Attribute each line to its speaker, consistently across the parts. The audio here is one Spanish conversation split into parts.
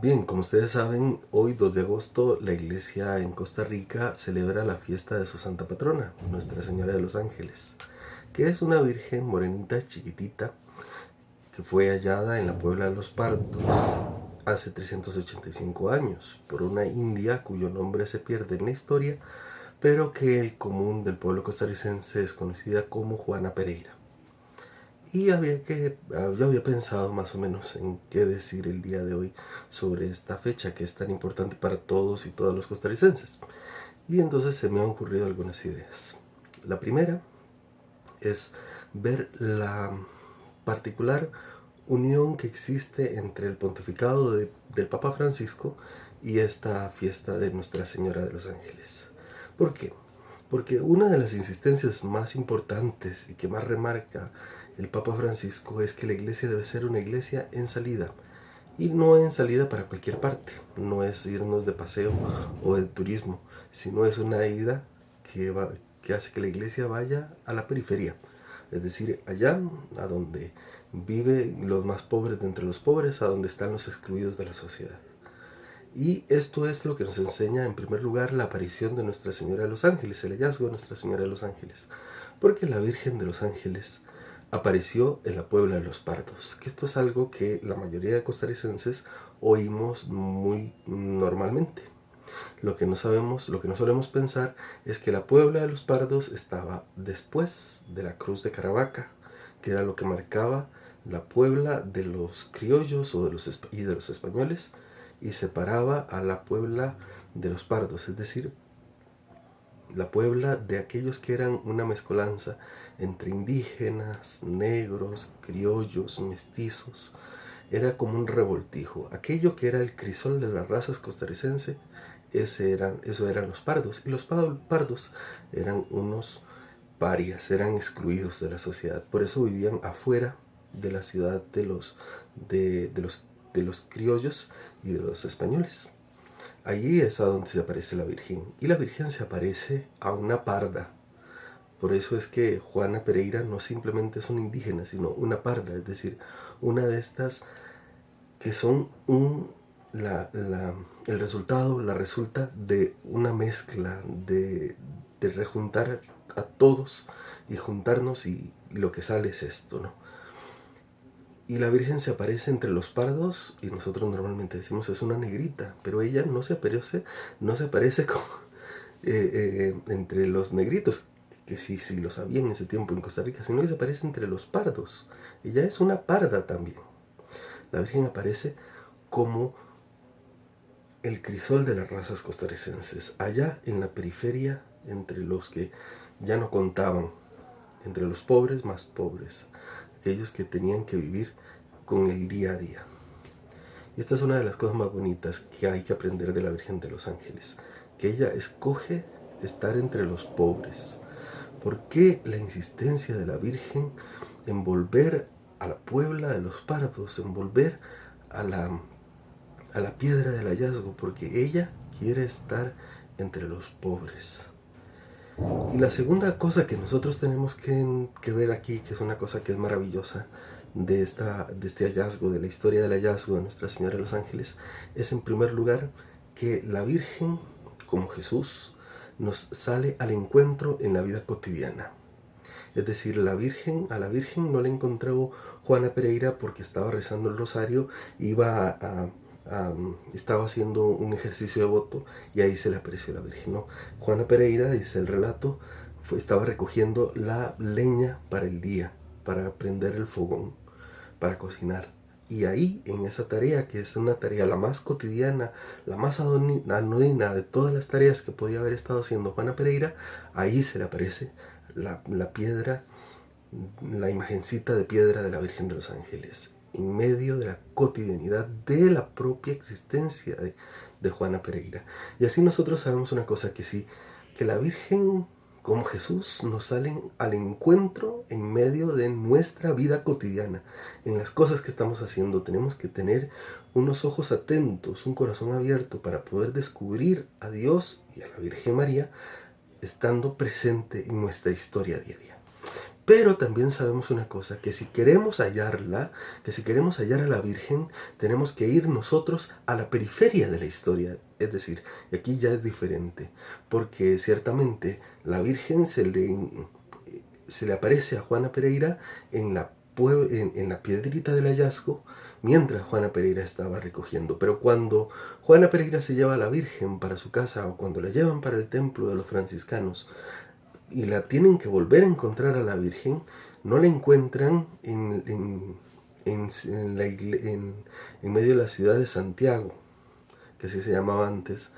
Speaker 1: Bien, como ustedes saben, hoy 2 de agosto la iglesia en Costa Rica celebra la fiesta de su santa patrona, Nuestra Señora de los Ángeles, que es una virgen morenita chiquitita que fue hallada en la Puebla de los Pardos hace 385 años por una india cuyo nombre se pierde en la historia, pero que el común del pueblo costarricense es conocida como Juana Pereira. Y yo había pensado más o menos en qué decir el día de hoy sobre esta fecha que es tan importante para todos y todas los costarricenses. Y entonces se me han ocurrido algunas ideas. La primera es ver la particular unión que existe entre el pontificado del Papa Francisco y esta fiesta de Nuestra Señora de los Ángeles. ¿Por qué? Porque una de las insistencias más importantes y que más remarca el Papa Francisco es que la iglesia debe ser una iglesia en salida. Y no en salida para cualquier parte. No es irnos de paseo o de turismo, sino es una ida que hace que la iglesia vaya a la periferia. Es decir, allá a donde viven los más pobres de entre los pobres, a donde están los excluidos de la sociedad. Y esto es lo que nos enseña en primer lugar la aparición de Nuestra Señora de los Ángeles, el hallazgo de Nuestra Señora de los Ángeles. Porque la Virgen de los Ángeles apareció en la Puebla de los Pardos, que esto es algo que la mayoría de costarricenses oímos muy normalmente. Lo que no sabemos, lo que no solemos pensar es que la Puebla de los Pardos estaba después de la Cruz de Caravaca, que era lo que marcaba la Puebla de los criollos y de los españoles, y separaba a la Puebla de los Pardos, es decir, la Puebla de aquellos que eran una mezcolanza entre indígenas, negros, criollos, mestizos. Era como un revoltijo. Aquello que era el crisol de las razas costarricenses, eso eran los pardos. Y los pardos eran unos parias, eran excluidos de la sociedad. Por eso vivían afuera de la ciudad de los criollos y de los españoles. Allí es a donde se aparece la Virgen. Y la Virgen se aparece a una parda. Por eso es que Juana Pereira no simplemente es una indígena, sino una parda, es decir, una de estas que son el resultado, la resulta de una mezcla, de rejuntar a todos y juntarnos y lo que sale es esto, ¿no? Y la Virgen se aparece entre los pardos y nosotros normalmente decimos es una negrita, pero ella no se aparece como, entre los negritos, que sí lo sabía en ese tiempo en Costa Rica, sino que se aparece entre los pardos. Ella es una parda también. La Virgen aparece como el crisol de las razas costarricenses, allá en la periferia, entre los que ya no contaban, entre los pobres más pobres, aquellos que tenían que vivir con el día a día. Y esta es una de las cosas más bonitas que hay que aprender de la Virgen de los Ángeles, que ella escoge estar entre los pobres. ¿Por qué la insistencia de la Virgen en volver a la Puebla de los Pardos, en volver a la piedra del hallazgo? Porque ella quiere estar entre los pobres. Y la segunda cosa que nosotros tenemos que ver aquí, que es una cosa que es maravillosa de este hallazgo, de la historia del hallazgo de Nuestra Señora de los Ángeles, es en primer lugar que la Virgen, como Jesús, nos sale al encuentro en la vida cotidiana. Es decir, a la Virgen no la encontró Juana Pereira porque estaba rezando el rosario, estaba haciendo un ejercicio de voto y ahí se le apareció la Virgen, ¿no? Juana Pereira, dice el relato, estaba recogiendo la leña para el día, para prender el fogón, para cocinar. Y ahí, en esa tarea, que es una tarea la más cotidiana, la más anodina de todas las tareas que podía haber estado haciendo Juana Pereira, ahí se le aparece la piedra, la imagencita de piedra de la Virgen de los Ángeles, en medio de la cotidianidad de la propia existencia de Juana Pereira. Y así nosotros sabemos una cosa, que sí, que la Virgen como Jesús nos salen al encuentro en medio de nuestra vida cotidiana, en las cosas que estamos haciendo. Tenemos que tener unos ojos atentos, un corazón abierto para poder descubrir a Dios y a la Virgen María estando presente en nuestra historia diaria. Pero también sabemos una cosa, que si queremos hallarla, que si queremos hallar a la Virgen, tenemos que ir nosotros a la periferia de la historia. Es decir, y aquí ya es diferente, porque ciertamente la Virgen se le aparece a Juana Pereira en la piedrita del hallazgo, mientras Juana Pereira estaba recogiendo. Pero cuando Juana Pereira se lleva a la Virgen para su casa, o cuando la llevan para el templo de los franciscanos, y la tienen que volver a encontrar a la Virgen, no la encuentran en medio de la ciudad de Santiago, que así se llamaba antes,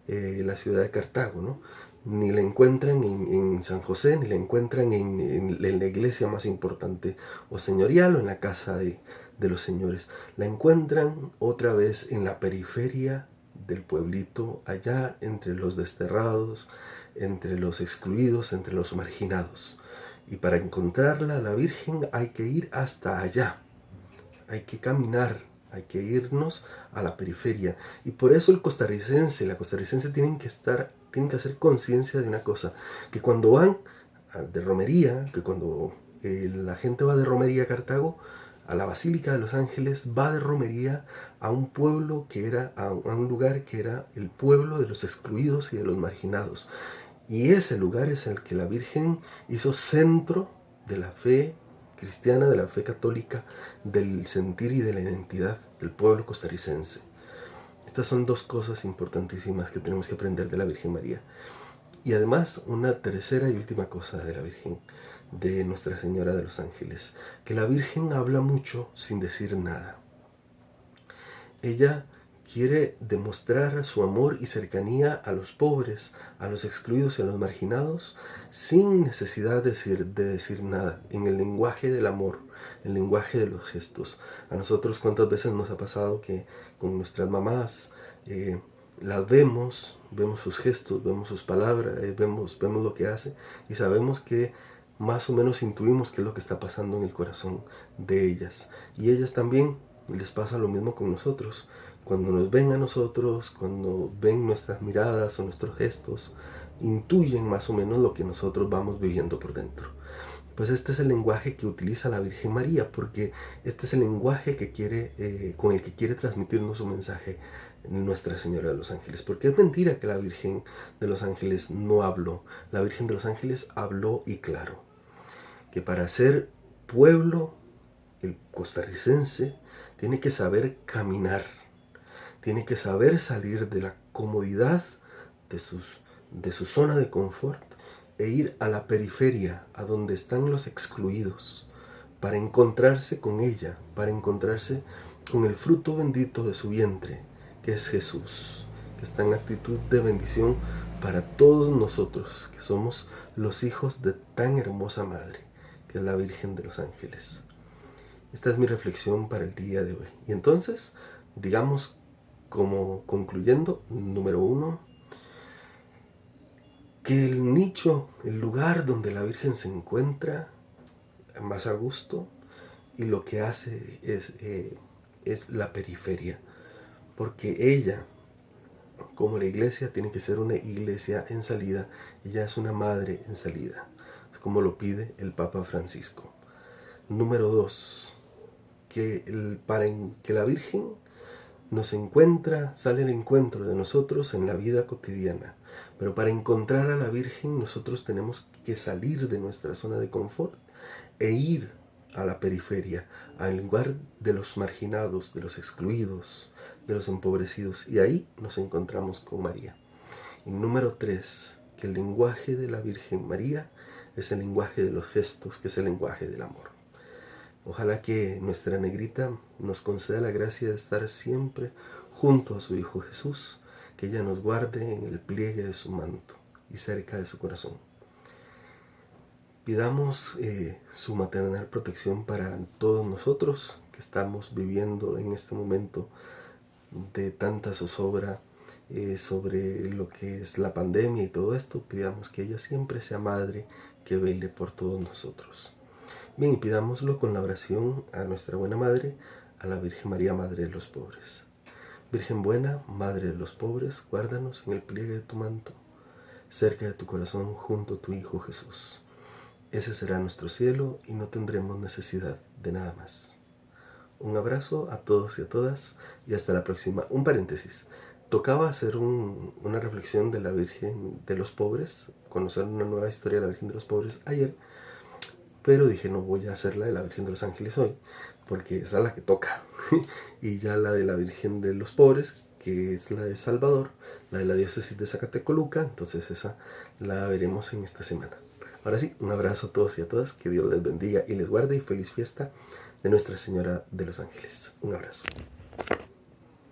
Speaker 1: la ciudad de Cartago, ¿no? Ni la encuentran en San José, ni la encuentran en la iglesia más importante o señorial o en la casa de los señores. La encuentran otra vez en la periferia del pueblito, allá entre los desterrados, entre los excluidos, entre los marginados. Y para encontrarla, a la Virgen, hay que ir hasta allá. Hay que caminar, hay que irnos a la periferia. Y por eso la costarricense tienen que hacer conciencia de una cosa, que cuando van de romería, que cuando la gente va de romería a Cartago, a la Basílica de los Ángeles, va de romería a un pueblo a un lugar que era el pueblo de los excluidos y de los marginados. Y ese lugar es el que la Virgen hizo centro de la fe cristiana, de la fe católica, del sentir y de la identidad del pueblo costarricense. Estas son dos cosas importantísimas que tenemos que aprender de la Virgen María. Y además, una tercera y última cosa de la Virgen, de Nuestra Señora de los Ángeles, que la Virgen habla mucho sin decir nada. Ella quiere demostrar su amor y cercanía a los pobres, a los excluidos y a los marginados, sin necesidad de decir nada, en el lenguaje del amor, el lenguaje de los gestos. A nosotros cuántas veces nos ha pasado que con nuestras mamás las vemos sus gestos, vemos sus palabras, vemos lo que hace y sabemos que más o menos intuimos qué es lo que está pasando en el corazón de ellas. Y ellas también les pasa lo mismo con nosotros. Cuando nos ven a nosotros, cuando ven nuestras miradas o nuestros gestos, intuyen más o menos lo que nosotros vamos viviendo por dentro. Pues este es el lenguaje que utiliza la Virgen María, porque este es el lenguaje con el que quiere transmitirnos su mensaje Nuestra Señora de los Ángeles. Porque es mentira que la Virgen de los Ángeles no habló. La Virgen de los Ángeles habló y claro. Que para ser pueblo, el costarricense tiene que saber caminar. Tiene que saber salir de la comodidad de su zona de confort e ir a la periferia, a donde están los excluidos, para encontrarse con ella, para encontrarse con el fruto bendito de su vientre, que es Jesús, que está en actitud de bendición para todos nosotros, que somos los hijos de tan hermosa madre, que es la Virgen de los Ángeles. Esta es mi reflexión para el día de hoy. Y entonces, digamos, como concluyendo, número 1, que el nicho, el lugar donde la Virgen se encuentra más a gusto y lo que hace es la periferia, porque ella, como la iglesia, tiene que ser una iglesia en salida. Ella es una madre en salida, como lo pide el Papa Francisco. Número 2, para que la Virgen sale al encuentro de nosotros en la vida cotidiana. Pero para encontrar a la Virgen nosotros tenemos que salir de nuestra zona de confort e ir a la periferia, al lugar de los marginados, de los excluidos, de los empobrecidos. Y ahí nos encontramos con María. Y número 3, que el lenguaje de la Virgen María es el lenguaje de los gestos, que es el lenguaje del amor. Ojalá que nuestra negrita nos conceda la gracia de estar siempre junto a su Hijo Jesús, que ella nos guarde en el pliegue de su manto y cerca de su corazón. Pidamos su maternal protección para todos nosotros que estamos viviendo en este momento de tanta zozobra sobre lo que es la pandemia y todo esto. Pidamos que ella siempre sea madre que vele por todos nosotros. Bien, y pidámoslo con la oración a nuestra buena madre, a la Virgen María, Madre de los Pobres. Virgen buena, Madre de los Pobres, guárdanos en el pliegue de tu manto, cerca de tu corazón, junto a tu Hijo Jesús. ese será nuestro cielo y no tendremos necesidad de nada más. Un abrazo a todos y a todas y hasta la próxima. Un paréntesis. Tocaba hacer una reflexión de la Virgen de los Pobres, conocer una nueva historia de la Virgen de los Pobres ayer, pero dije no voy a hacer la de la Virgen de los Ángeles hoy, porque esa es la que toca. Y ya la de la Virgen de los Pobres, que es la de Salvador, la de la diócesis de Zacatecoluca, entonces esa la veremos en esta semana. Ahora sí, un abrazo a todos y a todas, que Dios les bendiga y les guarde y feliz fiesta de Nuestra Señora de los Ángeles. Un abrazo.